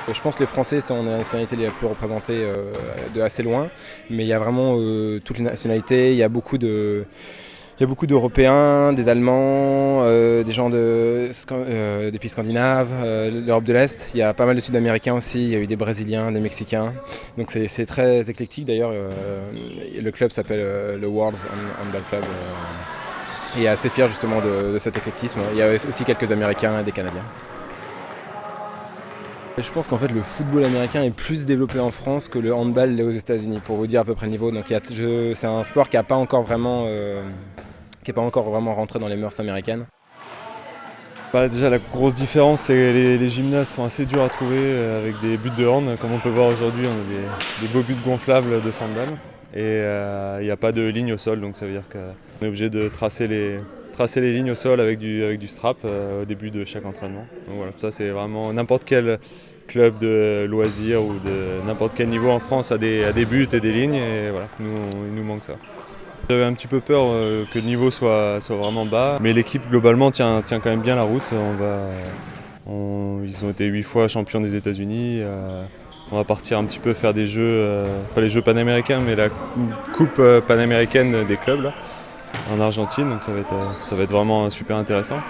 Je pense que les Français sont les nationalités les plus représentées de assez loin, mais il y a vraiment toutes les nationalités, il y a beaucoup d'Européens, des Allemands, des gens des pays scandinaves, l'Europe de l'Est. Il y a pas mal de Sud-Américains aussi, il y a eu des Brésiliens, des Mexicains. Donc c'est très éclectique d'ailleurs. Le club s'appelle le World Handball Club et est assez fier justement de cet éclectisme. Il y a aussi quelques Américains et des Canadiens. Je pense qu'en fait le football américain est plus développé en France que le handball l'est aux États-Unis, pour vous dire à peu près le niveau. Donc c'est un sport qui n'a pas encore vraiment rentré dans les mœurs américaines. Bah, déjà la grosse différence c'est que les gymnases sont assez durs à trouver avec des buts de hand. Comme on peut voir aujourd'hui, on a des beaux buts gonflables de sandball et il n'y a pas de ligne au sol, donc ça veut dire qu'on est obligé de tracer les lignes au sol avec du strap au début de chaque entraînement. Donc voilà, ça c'est vraiment n'importe quel club de loisirs ou de n'importe quel niveau en France a des buts et des lignes et voilà, il nous manque ça. J'avais un petit peu peur que le niveau soit vraiment bas, mais l'équipe globalement tient quand même bien la route. Ils ont été 8 fois champions des États-Unis. On va partir un petit peu faire des jeux, pas les jeux panaméricains, mais la coupe panaméricaine des clubs là, en Argentine, donc ça va être vraiment super intéressant.